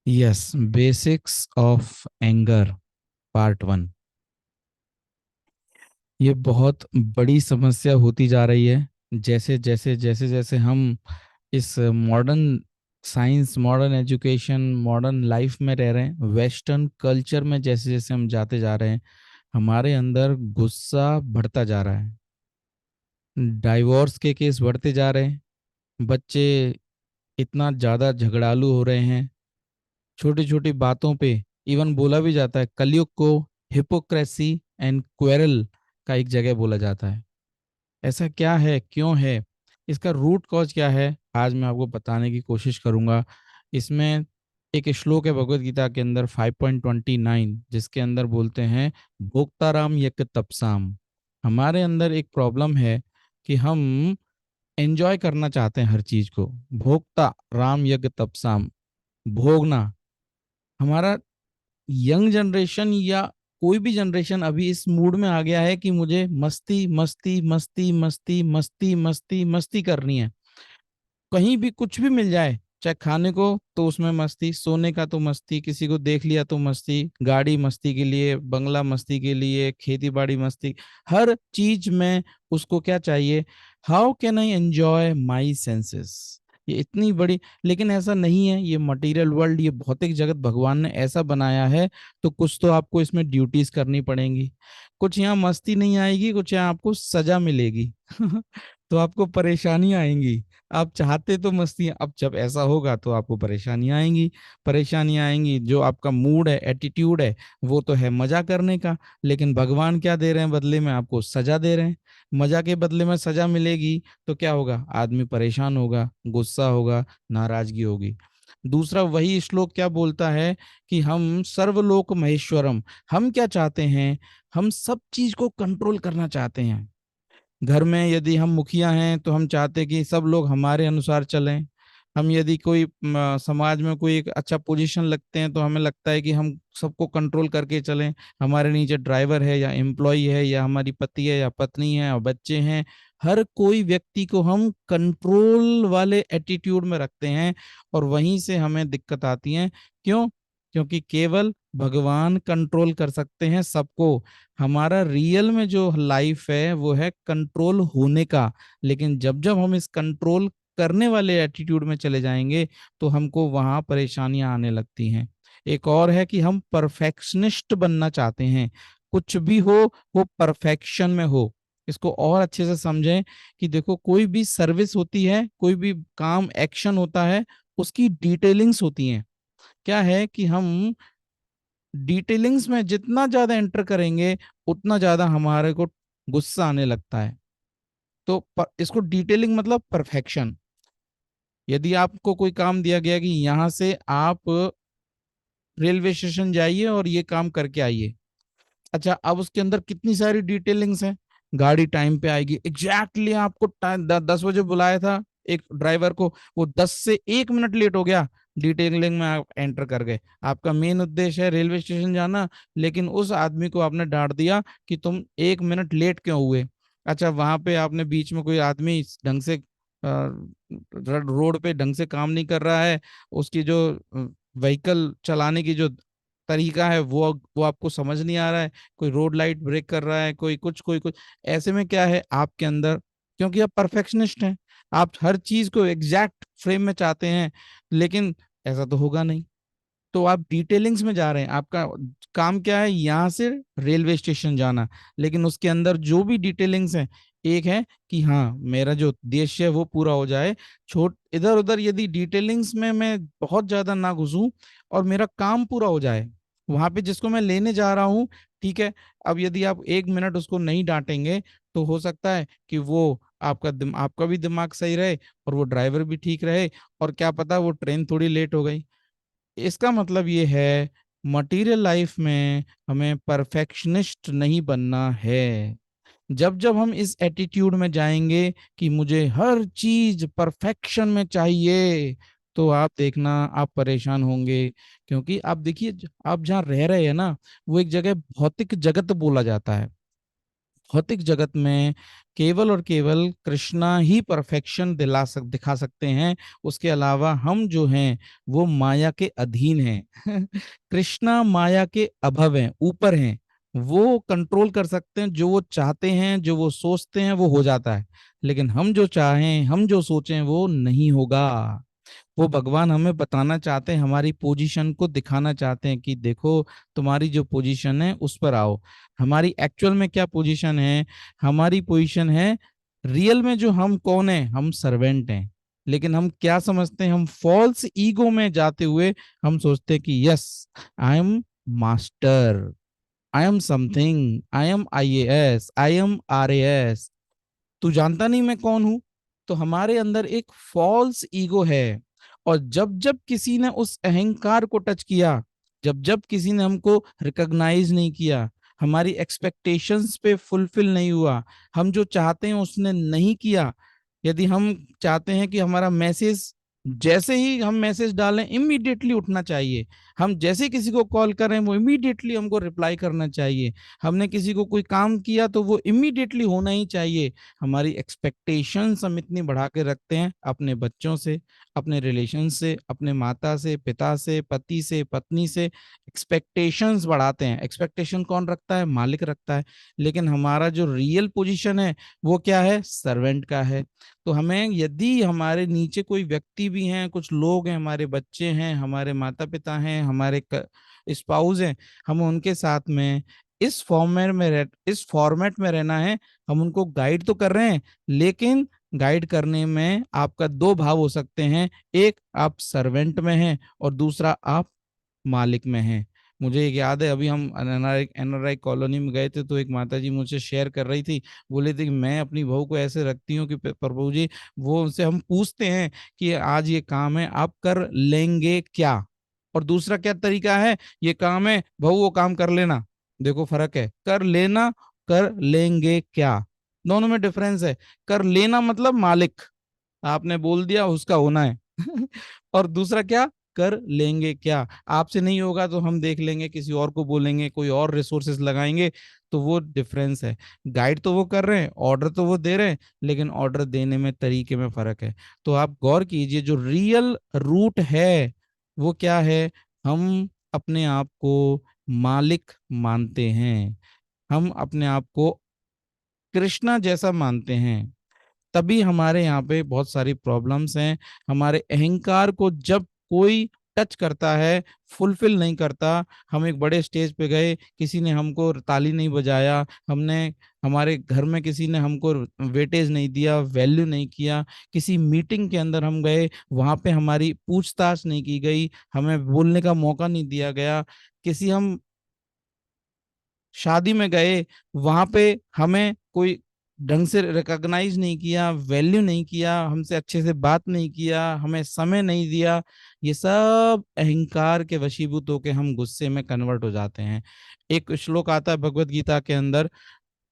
Yes, basics of anger part one. ये बहुत बड़ी समस्या होती जा रही है। जैसे जैसे हम इस modern science, modern education, modern life में रह रहे हैं, वेस्टर्न कल्चर में जैसे जैसे हम जाते जा रहे हैं, हमारे अंदर गुस्सा बढ़ता जा रहा है। डाइवोर्स के केस बढ़ते जा रहे हैं। बच्चे इतना ज़्यादा झगड़ालू हो रहे हैं, छोटी छोटी बातों पे। इवन बोला भी जाता है कलयुग को हिपोक्रेसी एंड क्वेरल का एक जगह बोला जाता है। ऐसा क्या है, क्यों है, इसका रूट कॉज क्या है, आज मैं आपको बताने की कोशिश करूंगा। इसमें एक श्लोक है भगवत गीता के अंदर 5.29, जिसके अंदर बोलते हैं भोक्ताराम यज्ञ तपसाम। हमारे अंदर एक प्रॉब्लम है कि हम एंजॉय करना चाहते हैं हर चीज को। भोक्ता राम यज्ञ तपसाम, भोगना। हमारा यंग जनरेशन या कोई भी जनरेशन अभी इस मूड में आ गया है कि मुझे मस्ती मस्ती मस्ती मस्ती मस्ती मस्ती मस्ती करनी है। कहीं भी कुछ भी मिल जाए, चाहे खाने को तो उसमें मस्ती, सोने का तो मस्ती, किसी को देख लिया तो मस्ती, गाड़ी मस्ती के लिए, बंगला मस्ती के लिए, खेती बाड़ी मस्ती, हर चीज में उसको क्या चाहिए। How can I enjoy my senses. ये इतनी बड़ी, लेकिन ऐसा नहीं है। ये मटेरियल वर्ल्ड, ये भौतिक जगत भगवान ने ऐसा बनाया है, तो कुछ तो आपको इसमें ड्यूटीज करनी पड़ेंगी। कुछ यहाँ मस्ती नहीं आएगी, कुछ यहाँ आपको सजा मिलेगी। तो आपको परेशानी आएंगी। आप चाहते तो मस्ती, अब जब ऐसा होगा तो आपको परेशानियां आएंगी। परेशानियां आएंगी, जो आपका मूड है, एटीट्यूड है, वो तो है मजा करने का। लेकिन भगवान क्या दे रहे हैं बदले में, आपको सजा दे रहे हैं। मजा के बदले में सजा मिलेगी तो क्या होगा, आदमी परेशान होगा, गुस्सा होगा, नाराजगी होगी। दूसरा वही श्लोक क्या बोलता है कि हम सर्वलोक महेश्वरम। हम क्या चाहते हैं, हम सब चीज को कंट्रोल करना चाहते हैं। घर में यदि हम मुखिया हैं तो हम चाहते हैं कि सब लोग हमारे अनुसार चलें। हम यदि कोई समाज में कोई एक अच्छा पोजीशन लगते हैं तो हमें लगता है कि हम सबको कंट्रोल करके चलें। हमारे नीचे ड्राइवर है या एम्प्लॉय है या हमारी पति है या पत्नी है और बच्चे हैं, हर कोई व्यक्ति को हम कंट्रोल वाले एटीट्यूड में रखते हैं। और वहीं से हमें दिक्कत आती है। क्यों? क्योंकि केवल भगवान कंट्रोल कर सकते हैं सबको। हमारा रियल में जो लाइफ है वो है कंट्रोल होने का। लेकिन जब जब हम इस कंट्रोल करने वाले एटीट्यूड में चले जाएंगे तो हमको वहां परेशानियां आने लगती हैं। एक और है कि हम परफेक्शनिस्ट बनना चाहते हैं। कुछ भी हो वो परफेक्शन में हो। इसको और अच्छे से समझें कि देखो, कोई भी सर्विस होती है, कोई भी काम, एक्शन होता है, उसकी डिटेलिंग्स होती हैं। क्या है कि हम डिटेलिंग्स में जितना ज्यादा एंटर करेंगे उतना ज्यादा हमारे को गुस्सा आने लगता है। तो इसको डिटेलिंग मतलब परफेक्शन। यदि आपको कोई काम दिया गया कि यहाँ से आप रेलवे स्टेशन जाइए और ये काम करके आइए। अच्छा, अब उसके अंदर कितनी सारी डिटेलिंग्स हैं। गाड़ी टाइम पे आएगी, एग्जैक्टली आपको टाइम 10 बजे बुलाया था एक ड्राइवर को, वो 10 से 1 मिनट लेट हो गया। डिटेलिंग में आप एंटर कर गए। आपका मेन उद्देश्य है रेलवे स्टेशन जाना, लेकिन उस आदमी को आपने डांट दिया कि तुम 1 मिनट लेट क्यों हुए। अच्छा, वहां पे आपने बीच में कोई आदमी ढंग से रोड पे ढंग से काम नहीं कर रहा है, उसकी जो व्हीकल चलाने की जो तरीका है वो आपको समझ नहीं आ रहा है। कोई रोड लाइट ब्रेक कर रहा है, कोई कुछ, कोई कुछ। ऐसे में क्या है आपके अंदर, क्योंकि आप परफेक्शनिस्ट हैं, आप हर चीज को एग्जैक्ट फ्रेम में चाहते हैं। लेकिन ऐसा तो होगा नहीं। तो आप डिटेलिंग्स में जा रहे हैं। आपका काम क्या है, यहाँ से रेलवे स्टेशन जाना, लेकिन उसके अंदर जो भी डिटेलिंग्स है, एक है कि हाँ मेरा जो उद्देश्य है वो पूरा हो जाए। छोट इधर उधर यदि डिटेलिंग्स में मैं बहुत ज्यादा ना घुसूं और मेरा काम पूरा हो जाए वहां पे जिसको मैं लेने जा रहा हूँ। ठीक है, अब यदि आप 1 मिनट उसको नहीं डांटेंगे तो हो सकता है कि वो आपका भी दिमाग सही रहे और वो ड्राइवर भी ठीक रहे, और क्या पता वो ट्रेन थोड़ी लेट हो गई। इसका मतलब ये है, मटेरियल लाइफ में हमें परफेक्शनिस्ट नहीं बनना है। जब जब हम इस एटीट्यूड में जाएंगे कि मुझे हर चीज परफेक्शन में चाहिए, तो आप देखना आप परेशान होंगे। क्योंकि आप देखिए, आप जहाँ रह रहे हैं ना, वो एक जगह भौतिक जगत बोला जाता है। भौतिक जगत में केवल और केवल कृष्णा ही परफेक्शन दिखा सकते हैं। उसके अलावा हम जो हैं वो माया के अधीन हैं। कृष्णा माया के अभव हैं, ऊपर हैं। वो कंट्रोल कर सकते हैं, जो वो चाहते हैं, जो वो सोचते हैं वो हो जाता है। लेकिन हम जो चाहें, हम जो सोचें वो नहीं होगा। वो भगवान हमें बताना चाहते हैं, हमारी पोजीशन को दिखाना चाहते हैं कि देखो, तुम्हारी जो पोजीशन है उस पर आओ। हमारी एक्चुअल में क्या पोजीशन है? हमारी पोजीशन है रियल में, जो हम कौन है, हम सर्वेंट हैं। लेकिन हम क्या समझते हैं, हम फॉल्स ईगो में जाते हुए हम सोचते हैं कि yes, I am master, I am something, I am IAS, I am RAS. तू जानता नहीं मैं कौन हूं। तो हमारे अंदर एक फॉल्स ईगो है। और जब जब किसी ने उस अहंकार को टच किया, जब जब किसी ने हमको रिकॉग्नाइज नहीं किया, हमारी एक्सपेक्टेशंस पे फुलफिल नहीं हुआ, हम जो चाहते हैं उसने नहीं किया। यदि हम चाहते हैं कि हमारा मैसेज, जैसे ही हम मैसेज डालें इमीडिएटली उठना चाहिए, हम जैसे किसी को कॉल करें वो इमीडिएटली हमको रिप्लाई करना चाहिए, हमने किसी को कोई काम किया तो वो इमीडिएटली होना ही चाहिए। हमारी एक्सपेक्टेशंस हम इतनी बढ़ा के रखते हैं अपने बच्चों से, अपने रिलेशन से, अपने माता से, पिता से, पति से, पत्नी से। एक्सपेक्टेशंस बढ़ाते हैं। एक्सपेक्टेशन कौन रखता है? मालिक रखता है। लेकिन हमारा जो रियल पोजीशन है वो क्या है? सर्वेंट का है। तो हमें, यदि हमारे नीचे कोई व्यक्ति भी हैं, कुछ लोग हैं, हमारे बच्चे हैं, हमारे माता पिता हैं, हमारे स्पाउस हैं, हम उनके साथ में इस फॉर्मेट में रहना है। हम उनको गाइड तो कर रहे हैं, लेकिन गाइड करने में आपका दो भाव हो सकते हैं। एक, आप सर्वेंट में हैं, और दूसरा आप मालिक में हैं। मुझे एक याद है, अभी हम एनआरआई कॉलोनी में गए थे, तो एक माता जी मुझसे शेयर कर रही थी। बोले थे कि मैं अपनी बहू को ऐसे रखती हूँ कि प्रभु जी, वो उनसे हम पूछते हैं कि आज ये काम है, आप कर लेंगे क्या? और दूसरा क्या तरीका है, ये काम है बहू, वो काम कर लेना। देखो फर्क है, कर लेना, कर लेंगे क्या, दोनों में डिफरेंस है। कर लेना मतलब मालिक, आपने बोल दिया उसका होना है। और दूसरा क्या, कर लेंगे क्या, आपसे नहीं होगा तो हम देख लेंगे, किसी और को बोलेंगे, कोई और रिसोर्सेस लगाएंगे। तो वो डिफरेंस है। गाइड तो वो कर रहे हैं, ऑर्डर तो वो दे रहे हैं, लेकिन ऑर्डर देने में तरीके में फर्क है। तो आप गौर कीजिए, जो रियल रूट है वो क्या है? हम अपने आप को मालिक मानते हैं, हम अपने आप को कृष्णा जैसा मानते हैं। तभी हमारे यहाँ पे बहुत सारी प्रॉब्लम्स हैं। हमारे अहंकार को जब कोई टच करता है, फुलफिल नहीं करता। हम एक बड़े स्टेज पे गए, किसी ने हमको ताली नहीं बजाया, हमने, हमारे घर में किसी ने हमको वेटेज नहीं दिया, वैल्यू नहीं किया, किसी मीटिंग के अंदर हम गए, वहां पे हमारी पूछताछ नहीं की गई, हमें बोलने का मौका नहीं दिया गया, किसी, हम शादी में गए, वहां पे हमें कोई ढंग से रिकॉग्नाइज नहीं किया, वैल्यू नहीं किया, हमसे अच्छे से बात नहीं किया, हमें समय नहीं दिया। ये सब अहंकार के वशीभूत होकर हम गुस्से में कन्वर्ट हो जाते हैं। एक श्लोक आता है भगवत गीता के अंदर,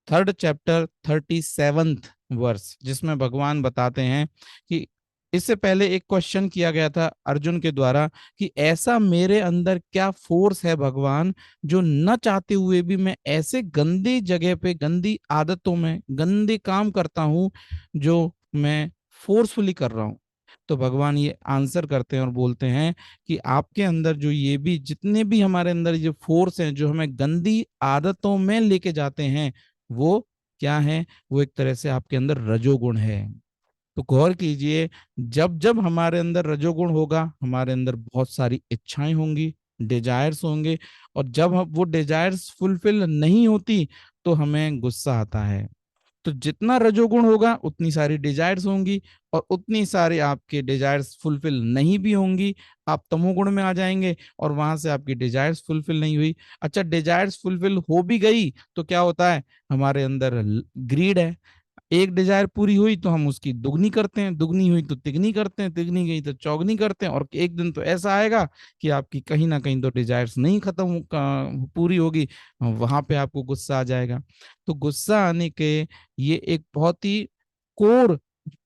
3rd चैप्टर 37th वर्स, जिसमें भगवान बताते हैं कि इससे पहले एक क्वेश्चन किया गया था अर्जुन के द्वारा कि ऐसा मेरे अंदर क्या फोर्स है भगवान, जो न चाहते हुए भी मैं ऐसे गंदी जगह पे, गंदी आदतों में, गंदे काम करता हूँ जो मैं फोर्सफुली कर रहा हूँ। तो भगवान ये आंसर करते हैं और बोलते हैं कि आपके अंदर जो ये भी, जितने भी हमारे अंदर जो फोर्स हैं जो हमें गंदी आदतों में लेके जाते हैं, वो क्या है? वो एक तरह से आपके अंदर रजोगुण है। तो गौर कीजिए, जब जब हमारे अंदर रजोगुण होगा, हमारे अंदर बहुत सारी इच्छाएं होंगी, डिजायर्स होंगे। और जब हम वो डिजायर्स फुलफिल नहीं होती तो हमें गुस्सा आता है। तो जितना रजोगुण होगा उतनी सारी डिजायर्स होंगी, और उतनी सारी आपके डिजायर्स फुलफिल नहीं भी होंगी। आप तमोगुण में आ जाएंगे, और वहां से आपकी डिजायर्स फुलफिल नहीं हुई। अच्छा, डिजायर्स फुलफिल हो भी गई तो क्या होता है? हमारे अंदर ग्रीड है। एक डिजायर पूरी हुई तो हम उसकी दुगनी करते हैं, दुगनी हुई तो तिगनी करते हैं, तिगनी गई तो चौगनी करते हैं। और एक दिन तो ऐसा आएगा कि आपकी कहीं ना कहीं तो डिजायर्स नहीं खत्म पूरी होगी, वहां पे आपको गुस्सा आ जाएगा। तो गुस्सा आने के ये एक बहुत ही कोर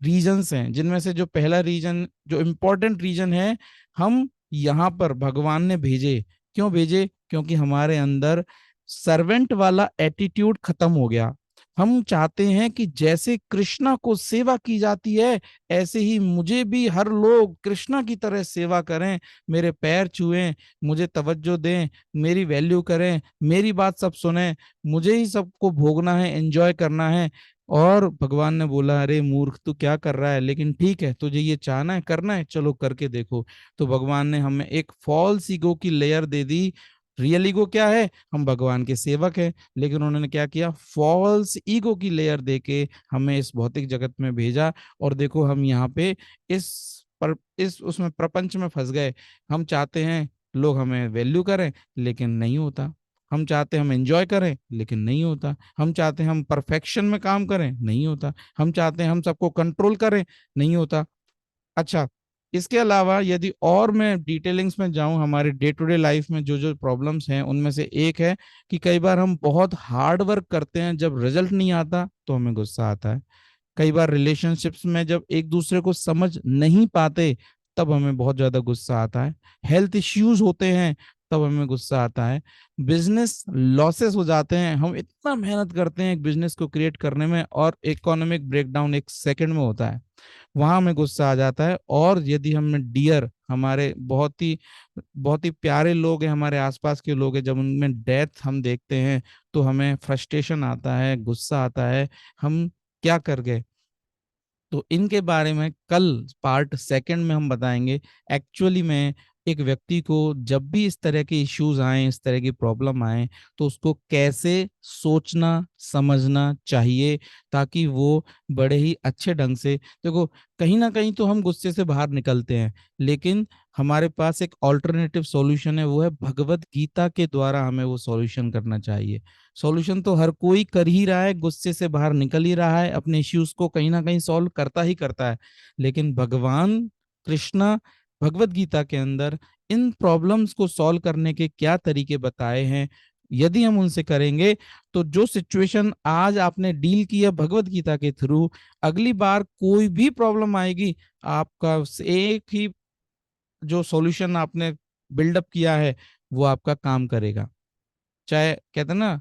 रीजंस हैं, जिनमें से जो पहला रीजन, जो इम्पोर्टेंट रीजन है, हम यहाँ पर भगवान ने भेजे। क्यों भेजे? क्योंकि हमारे अंदर सर्वेंट वाला एटीट्यूड खत्म हो गया। हम चाहते हैं कि जैसे कृष्णा को सेवा की जाती है, ऐसे ही मुझे भी हर लोग कृष्णा की तरह सेवा करें, मेरे पैर छुएं, मुझे तवज्जो दें, मेरी वैल्यू करें, मेरी बात सब सुने, मुझे ही सबको भोगना है, एंजॉय करना है। और भगवान ने बोला, अरे मूर्ख तू क्या कर रहा है, लेकिन ठीक है तुझे ये चाहना है, करना है, चलो करके देखो। तो भगवान ने हमें एक फॉल्स ईगो की लेयर दे दी। रियल ईगो क्या है? हम भगवान के सेवक हैं, लेकिन उन्होंने क्या किया, फॉल्स ईगो की लेयर देके हमें इस भौतिक जगत में भेजा। और देखो हम यहाँ पे इस इस उसमें प्रपंच में फंस गए। हम चाहते हैं लोग हमें वैल्यू करें, लेकिन नहीं होता। हम चाहते हैं हम एंजॉय करें, लेकिन नहीं होता। हम चाहते हैं हम परफेक्शन में काम करें, नहीं होता। हम चाहते हैं हम सबको कंट्रोल करें, नहीं होता। अच्छा, इसके अलावा यदि और मैं डिटेलिंग्स में जाऊं, हमारे डे टू डे लाइफ में जो जो प्रॉब्लम्स हैं उनमें से एक है कि कई बार हम बहुत हार्ड वर्क करते हैं, जब रिजल्ट नहीं आता तो हमें गुस्सा आता है। कई बार रिलेशनशिप्स में जब एक दूसरे को समझ नहीं पाते, तब हमें बहुत ज्यादा गुस्सा आता है। हेल्थ इश्यूज होते हैं, तब हमें गुस्सा आता है। बिजनेस लॉसेस हो जाते हैं, हम इतना मेहनत करते हैं एक बिजनेस को क्रिएट करने में, और इकोनॉमिक ब्रेकडाउन एक सेकंड में होता है, वहां हमें गुस्सा आ जाता है। और यदि हमें डियर, हमारे बहुत ही प्यारे लोग हैं, हमारे आसपास के लोग हैं, जब उनमें डेथ हम देखते हैं, तो हमें फ्रस्ट्रेशन आता है, गुस्सा आता है, हम क्या कर गए। तो इनके बारे में कल पार्ट सेकंड में हम बताएंगे। एक्चुअली में एक व्यक्ति को जब भी इस तरह के इश्यूज आए, इस तरह की प्रॉब्लम आए, तो उसको कैसे सोचना समझना चाहिए, ताकि वो बड़े ही अच्छे ढंग से, देखो कहीं ना कहीं तो हम गुस्से से बाहर निकलते हैं, लेकिन हमारे पास एक ऑल्टरनेटिव सॉल्यूशन है, वो है भगवत गीता के द्वारा हमें वो सॉल्यूशन करना चाहिए। सॉल्यूशन तो हर कोई कर ही रहा है, गुस्से से बाहर निकल ही रहा है, अपने इश्यूज को कहीं ना कहीं सॉल्व करता ही करता है, लेकिन भगवान कृष्णा भगवत गीता के अंदर इन प्रॉब्लम्स को सॉल्व करने के क्या तरीके बताए हैं, यदि हम उनसे करेंगे, तो जो सिचुएशन आज आपने डील किया भगवत गीता के थ्रू, अगली बार कोई भी प्रॉब्लम आएगी, आपका एक ही जो सॉल्यूशन आपने बिल्डअप किया है, वो आपका काम करेगा। चाहे कहते हैं ना,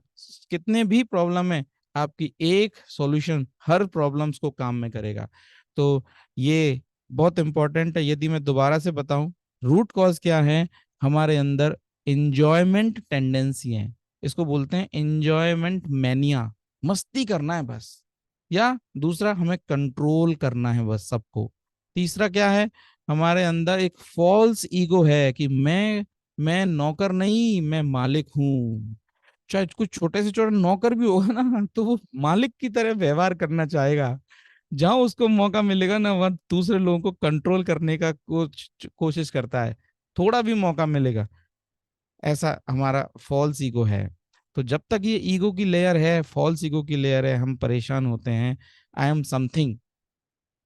कितने भी प्रॉब्लम है, आपकी एक सॉल्यूशन हर प्रॉब्लम्स को काम में करेगा। तो ये बहुत इंपॉर्टेंट है। यदि मैं दोबारा से बताऊं, रूट कॉज क्या है, हमारे अंदर इंजॉयमेंट टेंडेंसी है, इसको बोलते हैं इंजॉयमेंट मैनिया, मस्ती करना है बस। या दूसरा, हमें कंट्रोल करना है बस सबको। तीसरा क्या है, हमारे अंदर एक फॉल्स ईगो है कि मैं नौकर नहीं, मैं मालिक हूँ। चाहे कुछ छोटे से छोटा नौकर भी होगा ना, तो वो मालिक की तरह व्यवहार करना चाहेगा। जहां उसको मौका मिलेगा ना, वहां दूसरे लोगों को कंट्रोल करने का कोशिश करता है, थोड़ा भी मौका मिलेगा। ऐसा हमारा फॉल्स ईगो है। तो जब तक ये ईगो की लेयर है, फॉल्स ईगो की लेयर है, हम परेशान होते हैं। आई एम समथिंग,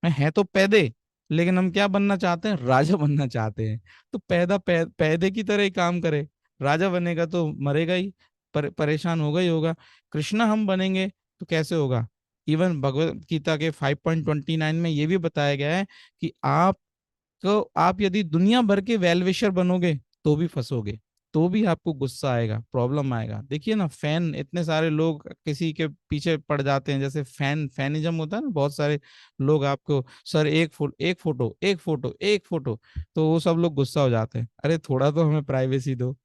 मैं है तो पैदे, लेकिन हम क्या बनना चाहते हैं, राजा बनना चाहते हैं। तो पैदे की तरह ही काम करे, राजा बनेगा तो मरेगा ही, परेशान होगा ही होगा। कृष्णा हम बनेंगे तो कैसे होगा। इवन भगवत गीता के 5.29 में ये भी बताया गया है कि आप यदि दुनिया भर के वेलविशर बनोगे, तो भी फंसोगे, तो भी आपको गुस्सा आएगा, प्रॉब्लम आएगा। देखिए ना, फैन, इतने सारे लोग किसी के पीछे पड़ जाते हैं, जैसे फैनिज्म होता है ना, बहुत सारे लोग आपको, सर एक फोटो, तो वो सब लोग गुस्सा हो जाते हैं, अरे थोड़ा तो हमें प्राइवेसी दो।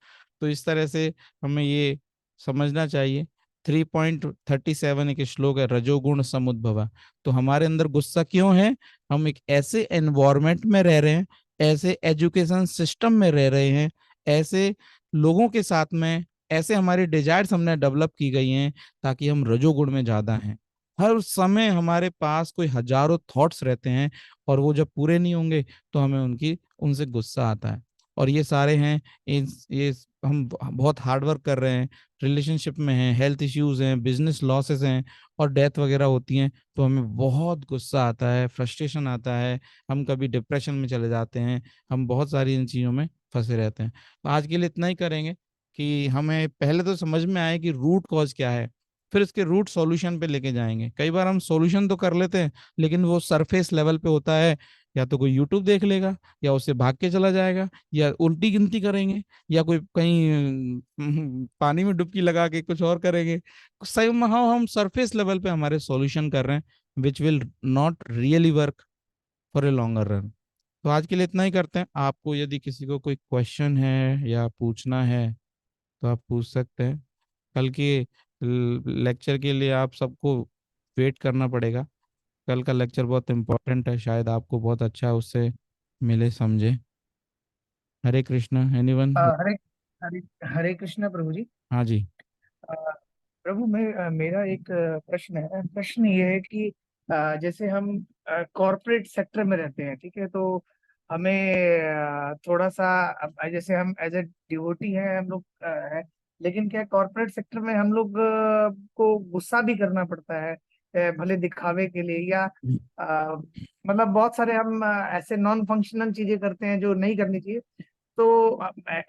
तो इस तरह से हमें ये समझना चाहिए। 3.37 एक श्लोक है, रजोगुण समुद्भवा। तो हमारे अंदर गुस्सा क्यों है, हम एक ऐसे एनवायरनमेंट में रह रहे हैं, ऐसे एजुकेशन सिस्टम में रह रहे हैं, ऐसे लोगों के साथ में, ऐसे हमारी डिजायर्स हमने डेवलप की गई हैं, ताकि हम रजोगुण में ज्यादा हैं। हर समय हमारे पास कोई हजारों थॉट्स रहते हैं, और वो जब पूरे नहीं होंगे, तो हमें उनसे गुस्सा आता है। और ये सारे हैं, ये हम बहुत हार्ड वर्क कर रहे हैं, रिलेशनशिप में हैं, हेल्थ इश्यूज हैं, बिजनेस लॉसेस हैं, और डेथ वगैरह होती हैं, तो हमें बहुत गुस्सा आता है, फ्रस्ट्रेशन आता है, हम कभी डिप्रेशन में चले जाते हैं, हम बहुत सारी इन चीज़ों में फंसे रहते हैं। तो आज के लिए इतना ही करेंगे कि हमें पहले तो समझ में आए कि रूट कॉज क्या है, फिर इसके रूट सॉल्यूशन पे लेके जाएंगे। कई बार हम सॉल्यूशन तो कर लेते हैं, लेकिन वो सरफेस लेवल पे होता है, या तो कोई यूट्यूब देख लेगा, या उससे भाग के चला जाएगा, या उल्टी गिनती करेंगे, या कोई कहीं पानी में डुबकी लगा के कुछ और करेंगे। सही में हम सरफेस लेवल पे हमारे सॉल्यूशन कर रहे हैं which will not really work for a longer run. तो आज के लिए इतना ही करते हैं। आपको यदि किसी को कोई क्वेश्चन है या पूछना है तो आप पूछ सकते हैं। कल के लेक्चर के लिए आप सबको वेट करना पड़ेगा। कल का लेक्चर बहुत इम्पोर्टेंट है, शायद आपको बहुत अच्छा उससे मिले समझे। हरे कृष्णा एनीवन। हरे हरे हरे कृष्णा प्रभु जी। हाँ जी। अ, प्रभु मेरा एक प्रश्न है। प्रश्न ये है कि जैसे हम कॉरपोरेट सेक्टर में रहते हैं, ठीक है, तो हमें थोड़ा सा जैसे हम एज ए डिवोटी हैं हम लोग है, लेकिन क्या कॉरपोरेट सेक्टर में हम लोग को गुस्सा भी करना पड़ता है, भले दिखावे के लिए, या मतलब बहुत सारे हम ऐसे नॉन फंक्शनल चीजें करते हैं जो नहीं करनी चाहिए। तो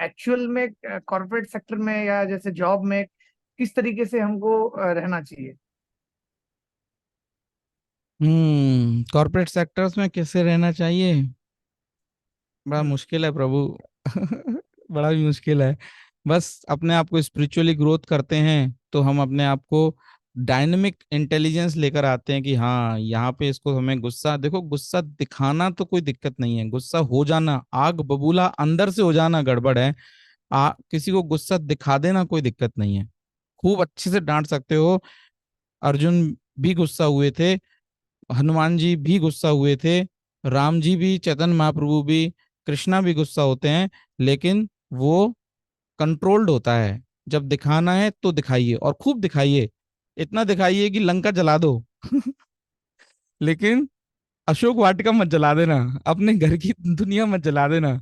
एक्चुअल में कॉर्पोरेट सेक्टर में या जैसे जॉब में किस तरीके से हमको रहना चाहिए? कॉर्पोरेट सेक्टर्स में कैसे रहना चाहिए? बड़ा हम्म। मुश्किल है प्रभु। बड़ा भी मुश्किल है। बस अपने आप को स्पिरिचुअली ग्रोथ करते हैं तो हम अपने आप को डायनेमिक इंटेलिजेंस लेकर आते हैं कि हाँ यहाँ पे इसको हमें गुस्सा, देखो गुस्सा दिखाना तो कोई दिक्कत नहीं है, गुस्सा हो जाना, आग बबूला अंदर से हो जाना गड़बड़ है। किसी को गुस्सा दिखा देना कोई दिक्कत नहीं है, खूब अच्छे से डांट सकते हो। अर्जुन भी गुस्सा हुए थे, हनुमान जी भी गुस्सा हुए थे, राम जी भी, चैतन्य महाप्रभु भी, कृष्णा भी गुस्सा होते हैं, लेकिन वो कंट्रोल्ड होता है। जब दिखाना है तो दिखाइए और खूब दिखाइए, इतना दिखाइए कि लंका जला दो। लेकिन अशोक वाटिका मत जला देना, अपने घर की दुनिया मत जला देना।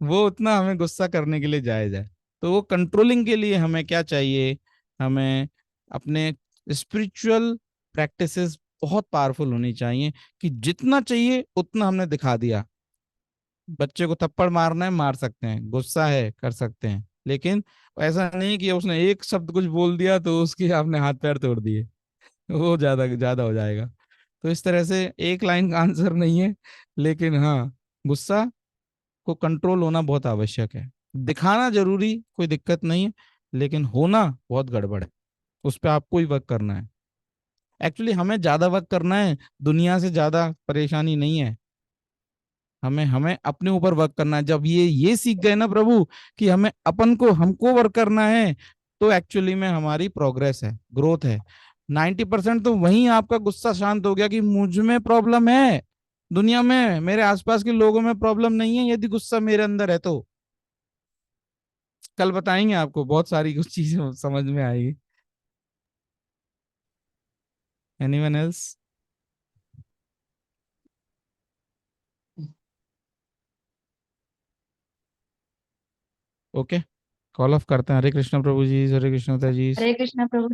वो उतना हमें गुस्सा करने के लिए जायज है। तो वो कंट्रोलिंग के लिए हमें क्या चाहिए? हमें अपने स्पिरिचुअल प्रैक्टिसेस बहुत पावरफुल होनी चाहिए कि जितना चाहिए उतना हमने दिखा दिया। बच्चे को थप्पड़ मारना है मार सकते हैं, गुस्सा है कर सकते हैं, लेकिन ऐसा नहीं कि उसने एक शब्द कुछ बोल दिया तो उसके आपने हाथ पैर तोड़ दिए। वो ज्यादा ज्यादा हो जाएगा। तो इस तरह से एक लाइन का आंसर नहीं है, लेकिन हाँ, गुस्सा को कंट्रोल होना बहुत आवश्यक है। दिखाना जरूरी, कोई दिक्कत नहीं है, लेकिन होना बहुत गड़बड़ है। उस पर आपको ही वर्क करना है। एक्चुअली हमें ज्यादा वर्क करना है, दुनिया से ज्यादा परेशानी नहीं है। हमें हमें अपने ऊपर वर्क करना है। जब ये सीख गए ना प्रभु कि हमें अपन को हमको वर्क करना है, तो एक्चुअली में हमारी प्रोग्रेस है, ग्रोथ है। 90% तो वहीं आपका गुस्सा शांत हो गया कि मुझ में प्रॉब्लम है, दुनिया में मेरे आसपास के लोगों में प्रॉब्लम नहीं है, यदि गुस्सा मेरे अंदर है तो। कल बताएंगे आपको, बहुत सारी कुछ चीजें समझ में आएगी। Anyone else? Okay, call of करते हैं। हरे कृष्ण प्रभु जी, हरे कृष्ण जी। हरे कृष्णा प्रभु जी।